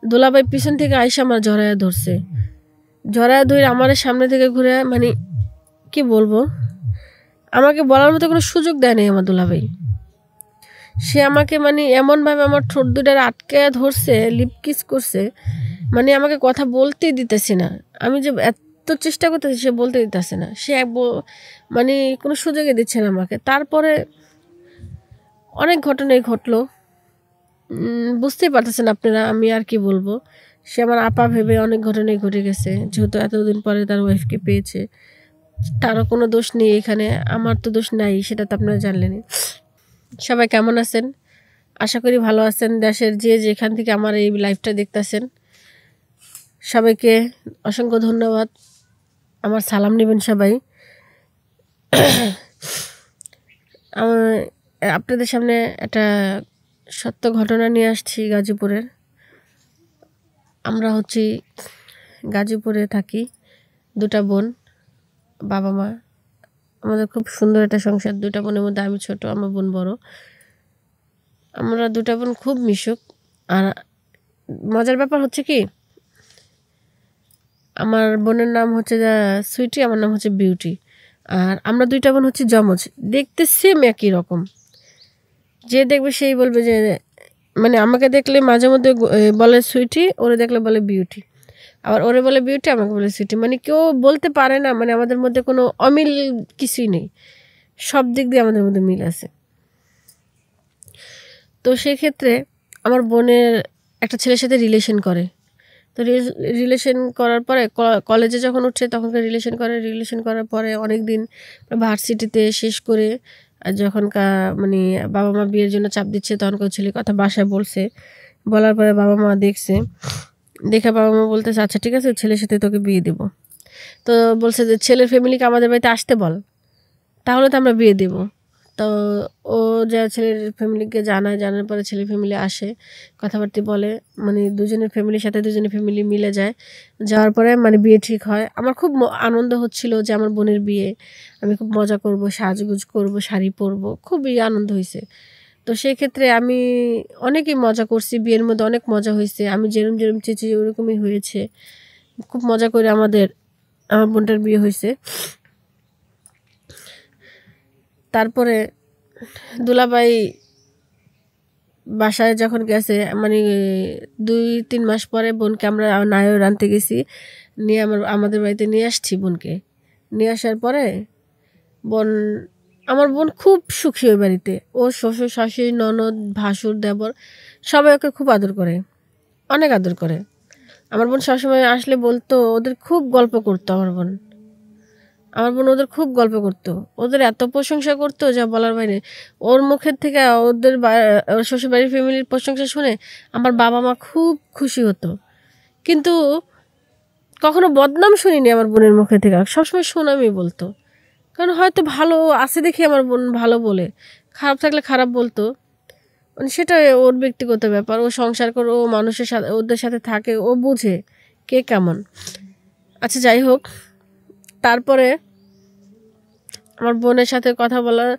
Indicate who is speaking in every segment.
Speaker 1: দুলাভাই পিছন থেকে আইসা আমার জড়ায়া ধরছে, জড়ায়া ধরে আমার সামনে থেকে ঘুরে, মানে কি বলবো, আমাকে বলার মতো কোনো সুযোগ দেয় নাই আমার দুলাভাই। সে আমাকে মানে এমনভাবে আমার ঠোঁট দুটার আটকে ধরছে, লিপ কিস করছে, মানে আমাকে কথা বলতেই দিতেছে না। আমি যে এত চেষ্টা করতেছি সে বলতে দিতেছে না, সে মানে কোনো সুযোগই দিচ্ছে না আমাকে। তারপরে অনেক ঘটনাই ঘটলো, বুঝতেই পারতেছেন আপনারা, আমি আর কি বলবো। সে আমার আপা ভেবে অনেক ঘটনাই ঘটে গেছে, যেহেতু এতদিন পরে তার ওয়াইফকে পেয়েছে। তারও কোনো দোষ নেই এখানে, আমার তো দোষ নাই, সেটা তো আপনারা জানলেনই। সবাই কেমন আছেন? আশা করি ভালো আছেন। দেশের যে যেখান থেকে আমার এই লাইভটা দেখতেছেন সবাইকে অসংখ্য ধন্যবাদ, আমার সালাম নেবেন সবাই। আপনাদের সামনে একটা সত্য ঘটনা নিয়ে আসছি গাজীপুরের। আমরা হচ্ছি গাজীপুরে থাকি, দুটা বোন, বাবা মা। আমাদের খুব সুন্দর একটা সংসার, দুটা বোনের মধ্যে আমি ছোট, আমার বোন বড়। আমরা দুটা বোন খুব মিশুক। আর মজার ব্যাপার হচ্ছে কি, আমার বোনের নাম হচ্ছে সুইটি, আমার নাম হচ্ছে বিউটি। আর আমরা দুইটা বোন হচ্ছে যমজ, দেখতে সেম একই রকম। যে দেখবে সেই বলবে যে, মানে আমাকে দেখলে মাঝে মধ্যে বলে সুইটি, ওরে দেখলে বলে বিউটি, আবার ওরে বলে বিউটি, আমাকে বলে সুইটি। মানে কেউ বলতে পারে না মানে আমাদের মধ্যে কোনো অমিল কিছুই নেই, সব দিক দিয়ে আমাদের মধ্যে মিল আছে। তো সেক্ষেত্রে আমার বোনের একটা ছেলের সাথে রিলেশন করে। তো রিলেশন করার পরে কলেজে যখন উঠছে তখনকার রিলেশন করার পরে অনেক দিন ভার্সিটিতে শেষ করে, আর যখন মানে বাবা মা বিয়ের জন্য চাপ দিচ্ছে, তখন কেউ ছেলের কথা বাসায় বলছে। বলার পরে বাবা মা দেখছে, দেখে বাবা মা বলতেছে আচ্ছা ঠিক আছে, ছেলের সাথে তোকে বিয়ে দেব। তো বলছে যে ছেলের ফ্যামিলিকে আমাদের বাড়িতে আসতে বল, তাহলে তো আমরা বিয়ে দেব। তো ও যা ছেলের ফ্যামিলিকে জানার পরে ছেলের ফ্যামিলি আসে, কথাবার্তা বলে, মানে দুজনের ফ্যামিলির সাথে দুজনের ফ্যামিলি মিলে যায়। যাওয়ার পরে মানে বিয়ে ঠিক হয়। আমার খুব আনন্দ হচ্ছিল যে আমার বোনের বিয়ে, আমি খুব মজা করব, সাজগুজ করব, শাড়ি পরবো, খুবই আনন্দ হয়েছে। তো সেই ক্ষেত্রে আমি অনেকই মজা করছি, বিয়ের মধ্যে অনেক মজা হয়েছে, আমি যেরম যেরম চেয়েছি ওরকমই হয়েছে। খুব মজা করে আমার বোনটার বিয়ে হয়েছে। তারপরে দুলাভাই বাসায় যখন গেছে, মানে 2-3 মাস পরে বোনকে আমরা নায়র আনতে গেছি, নিয়ে আমাদের বাড়িতে নিয়ে আসছি বোনকে। নিয়ে আসার পরে আমার বোন খুব সুখী ওই বাড়িতে। ও শ্বশুর শাশুড়ি ননদ ভাসুর দেবর সবাই ওকে খুব আদর করে, অনেক আদর করে। আমার বোন সবসময় আসলে বলতো, ওদের খুব গল্প করতো আমার বোন ওদের খুব গল্প করতো, ওদের এত প্রশংসা করতো যা বলার বাইরে। ওর মুখের থেকে ওদের শ্বশুরবাড়ির ফ্যামিলির প্রশংসা শুনে আমার বাবা মা খুব খুশি হতো, কিন্তু কখনো বদনাম শুনিনি আমার বোনের মুখে থেকে, সবসময় সুনামই বলতো। কারণ হয়তো ভালো আছে দেখে আমার বোন ভালো বলে, খারাপ থাকলে খারাপ বলতো, মানে সেটা ওর ব্যক্তিগত ব্যাপার। ও সংসার করে, ও মানুষের সাথে ওদের সাথে থাকে, ও বুঝে কে কেমন। আচ্ছা যাই হোক, তারপরে আমার বোনের সাথে কথা বলার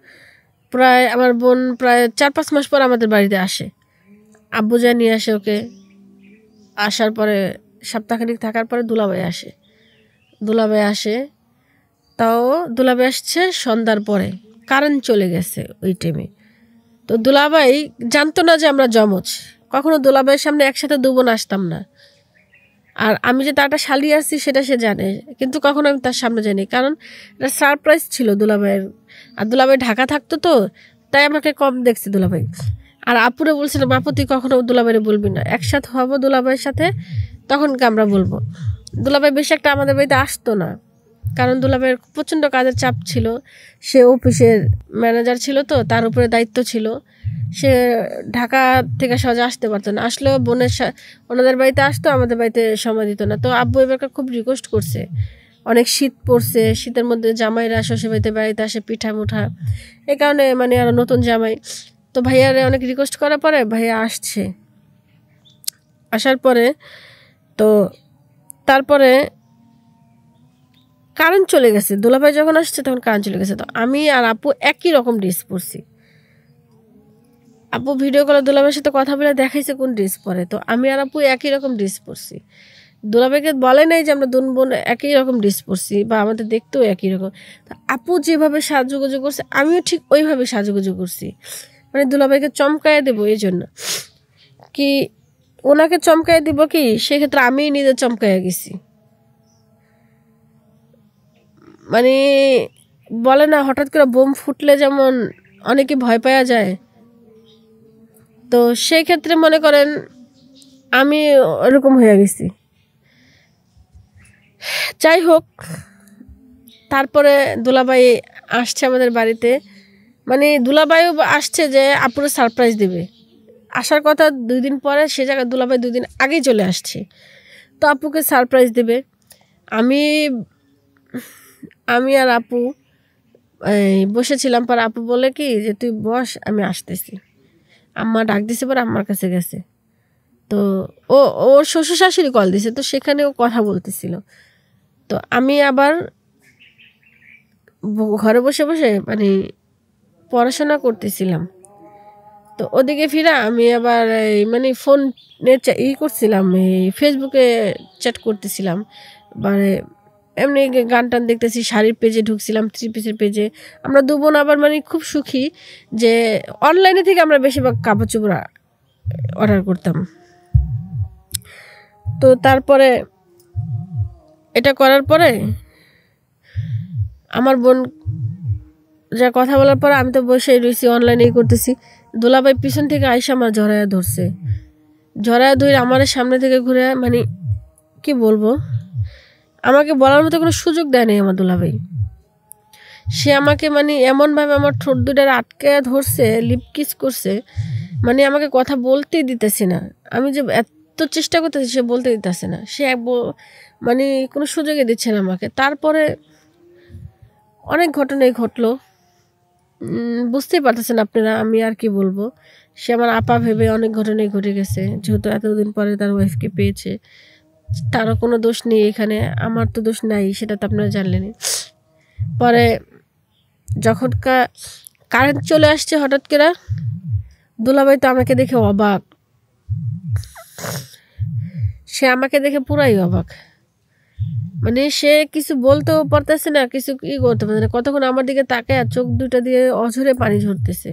Speaker 1: আমার বোন প্রায় 4-5 মাস পর আমাদের বাড়িতে আসে। আব্বু যা নিয়ে আসে ওকে। আসার পরে সপ্তাহখানিক থাকার পরে দুলাভাই আসে। তাও দুলাভাই আসছে সন্ধ্যার পরে, কারেন্ট চলে গেছে ওই টাইমে। তো দুলাভাই জানতো না যে আমরা যমজ, কখনো দুলাভাইয়ের সামনে একসাথে 2 বোন আসতাম না। আর আমি যে তারটা শালি আসছি সেটা সে জানে, কিন্তু কখনো আমি তার সামনে যাইনি, কারণ এটা সারপ্রাইজ ছিল দুলাভাইয়ের। আর দুলাভাই ঢাকা থাকতো, তো তাই আমাকে কম দেখছে দুলাভাই। আর আপুরে বলছিলাম, আপু তুই কখনো দুলাভাইরে বলবি না, একসাথে হবো দুলাভাইয়ের সাথে তখনকে আমরা বলবো। দুলাভাই বেশি একটা আমাদের বাড়িতে আসতো না, কারণ দুলাভাইয়ের প্রচণ্ড কাজের চাপ ছিল। সে অফিসের ম্যানেজার ছিল, তো তার উপরে দায়িত্ব ছিল। সে ঢাকা থেকে সহজে আসতে পারতো না, আসলেও ওনাদের বাড়িতে আসতো, আমাদের বাড়িতে সময় দিত না। তো আব্বু এবার খুব রিকোয়েস্ট করছে, অনেক শীত পড়ছে, শীতের মধ্যে জামাইরা শ্বশুর বাড়িতে আসে পিঠা মুঠা, এই কারণে মানে আরও নতুন জামাই। তো ভাইয়ারে অনেক রিকোয়েস্ট করার পরে ভাইয়া আসছে। আসার পরে তো তারপরে কারেন্ট চলে গেছে, দুলাভাই যখন আসছে তখন কারেন্ট চলে গেছে। তো আমি আর আপু একই রকম ড্রেস পরছি, আপু ভিডিও কলে দুলাভাইয়ের সাথে কথা বলে দেখাইছে কোন ড্রেস পরে, তো আমি আর আপু একই রকম ড্রেস পরছি। দুলাভাইকে বলে নাই যে আমরা দুন বোন একই রকম ড্রেস পরছি বা আমাদের দেখতেও একই রকম। তো আপু যেভাবে সাজুগুজু করছে আমিও ঠিক ওইভাবে সাজুগুজু করছি, মানে দুলাভাইকে চমকায় দেবো এই জন্য। কি ওনাকে চমকায় দিব কি, সেক্ষেত্রে আমি নিজে চমকায় গেছি। মানে বলে না হঠাৎ করে বোম ফুটলে যেমন অনেকে ভয় পাওয়া যায়, তো সেই ক্ষেত্রে মনে করেন আমি ওরকম হয়ে গেছি। যাই হোক, তারপরে দুলাভাই আসছে আমাদের বাড়িতে, মানে দুলাভাইও আসছে যে আপুরে সারপ্রাইজ দেবে। আসার কথা 2 দিন পরে, সে জায়গায় দুলাভাই 2 দিন আগেই চলে আসছে, তো আপুকে সারপ্রাইজ দেবে। আমি আমি আর আপু বসেছিলাম, পর আপু বলে কি যে তুই বস আমি আসতেছি। আম্মা ডাক দিছে, পর আম্মার কাছে গেছে। তো ওর শ্বশুর শাশুড়ি কল দিছে, তো সেখানে ও কথা বলতেছিল। তো আমি আবার ঘরে বসে বসে মানে পড়াশোনা করতেছিলাম। তো ওদিকে ফিরা আমি আবার মানে ফোনে করছিলাম, ফেসবুকে চ্যাট করতেছিলাম, মানে এমনি গান টান দেখতেছি, শাড়ির পেজে ঢুকছিলাম, 3 পিসের পেজে। আমরা 2 বোন আবার মানে খুব সুখী যে অনলাইনে থেকে আমরা বেশিরভাগ কাপড় চোপড় অর্ডার করতাম। তো তারপরে এটা করার পরে আমার বোন যা কথা বলার পরে আমি তো বসেই রয়েছি, অনলাইনেই করতেছি। দুলাভাই পিছন থেকে আইসা আমার জড়ায়া ধরছে, জড়ায়া ধরে আমার সামনে থেকে ঘুরে, মানে কি বলবো, আমাকে বলার মতো কোনো সুযোগ দেয় নাই আমার দুলাভাই। সে আমাকে মানে এমনভাবে আমার ঠোঁট দুটার আটকে ধরছে, লিপ কিস করছে, মানে আমাকে কথা বলতেই দিতেছে না। আমি যে এত চেষ্টা করতেছি সে বলতে দিতেছে না, সে মানে কোনো সুযোগই দিচ্ছে না আমাকে। তারপরে অনেক ঘটনাই ঘটলো, বুঝতেই পারতেছেন আপনারা, আমি আর কি বলবো। সে আমার আপা ভেবে অনেক ঘটনাই ঘটে গেছে, যেহেতু এতদিন পরে তার ওয়াইফকে পেয়েছে। তারও কোনো দোষ নেই এখানে, আমার তো দোষ নাই, সেটা তো আপনারা জানলেনই। পরে যখন কারেন্ট চলে আসছে হঠাৎ করে, দুলাভাই তো আমাকে দেখে অবাক, সে আমাকে দেখে পুরাই অবাক। মানে সে কিছু বলতেও পারতেছে না, কিছু কি করতে পারছে না। কতক্ষণ আমার দিকে তাকায় চোখ দুটা দিয়ে অঝরে পানি ঝরতেছে।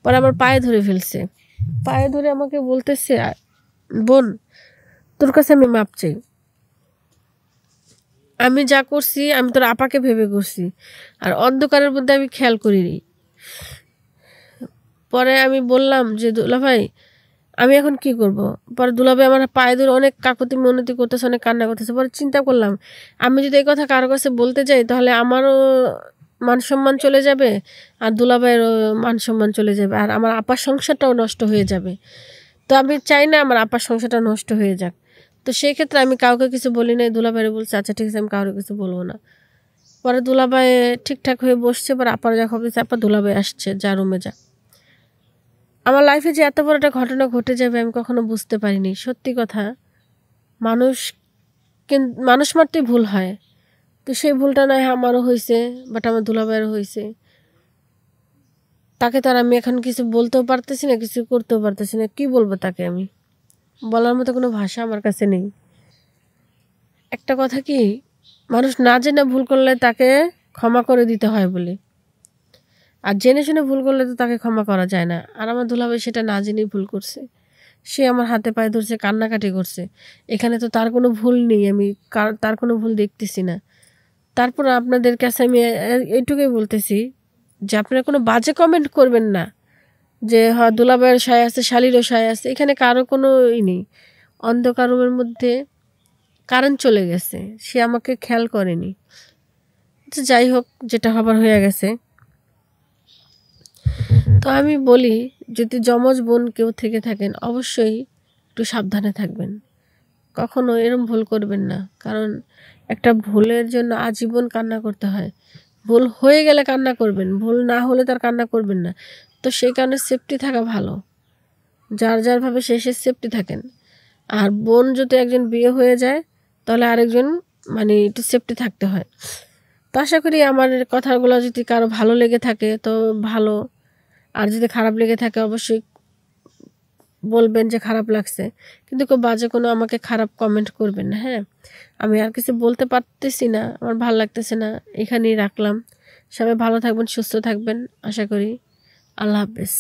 Speaker 1: পরে আমার পায়ে ধরে ফেলছে, পায়ে ধরে আমাকে বলতেছে, বোন তোর কাছে আমি মাপ চাই, আমি যা করছি আমি তোর আপাকে ভেবে করছি, আর অন্ধকারের মধ্যে আমি খেয়াল করিনি। পরে আমি বললাম যে দুলাভাই আমি এখন কি করব। পরে দুলাভাই আমার পায়ে ধরে অনেক কাকুতি মিনতি করতেছে, অনেক কান্না করতেছে। পরে চিন্তা করলাম আমি যদি এই কথা কারো কাছে বলতে যাই তাহলে আমারও মান সম্মান চলে যাবে, আর দুলাভাইয়েরও মান সম্মান চলে যাবে, আর আমার আপার সংসারটাও নষ্ট হয়ে যাবে। তো আমি চাই না আমার আপার সংসারটা নষ্ট হয়ে যাক। তো সেই ক্ষেত্রে আমি কাউকে কিছু বলি নাই, দুলাভাইরে বলছি আচ্ছা ঠিক আছে আমি কারো কিছু বলবো না। পরে দুলাভাই ঠিকঠাক হয়ে বসছে, পরে আপার যা খবর দিচ্ছে, আপা দুলাভাই আসছে, যা রুমে যা। আমার লাইফে যে এত বড় একটা ঘটনা ঘটে যাবে আমি কখনো বুঝতে পারিনি। সত্যি কথা, মানুষ মানুষ মাত্রই ভুল হয়, তো সেই ভুলটা নয় আমারও হয়েছে, বাট আমার দুলাভাইয়েরও হয়েছে। তাকে তো আর আমি এখন কিছু বলতেও পারতেছি না, কিছু করতেও পারতেছি না। কি বলবো তাকে, আমি বলার মতো কোনো ভাষা আমার কাছে নেই। একটা কথা কি, মানুষ না জেনে ভুল করলে তাকে ক্ষমা করে দিতে হয় বলে, আর জেনে শুনে ভুল করলে তো তাকে ক্ষমা করা যায় না। আর আমার দুলাভাই সেটা না জেনেই ভুল করছে, সে আমার হাতে পায়ে ধরছে, কান্নাকাটি করছে। এখানে তো তার কোনো ভুল নেই, আমি তার কোনো ভুল দেখতেছি না। তারপর আপনাদের কাছে আমি এইটুকুই বলতেছি যে আপনারা কোনো বাজে কমেন্ট করবেন না যে হ্যাঁ দুলাভাইয়ের সায় আছে, শালিরও সায় আছে। এখানে কারো কোনো নেই। অন্ধকার রুমের মধ্যে কারেন্ট চলে গেছে, সে আমাকে খেয়াল করেনি। যাই হোক, যেটা হবার হয়ে গেছে। তো আমি বলি যদি যমজ বোন কেউ থেকে থাকেন অবশ্যই একটু সাবধানে থাকবেন, কখনো এরম ভুল করবেন না। কারণ একটা ভুলের জন্য আজীবন কান্না করতে হয়। ভুল হয়ে গেলে কান্না করবেন, ভুল না হলে তার কান্না করবেন না। তো সেই কারণে সেফটি থাকা ভালো, যার যারভাবে সে সেফটি থাকেন। আর বোন যদি একজন বিয়ে হয়ে যায় তাহলে আরেকজন মানে একটু সেফটি থাকতে হয়। তো আশা করি আমার কথাগুলো যদি কারো ভালো লেগে থাকে তো ভালো, আর যদি খারাপ লেগে থাকে অবশ্যই বলবেন যে খারাপ লাগছে, কিন্তু কেউ বাজে কোনো আমাকে খারাপ কমেন্ট করবেন না, হ্যাঁ? আমি আর কিছু বলতে পারতেছি না, আমার ভাল লাগতেছে না, এখানেই রাখলাম। সবাই ভালো থাকবেন, সুস্থ থাকবেন আশা করি। আল্লাহ হাফেজ।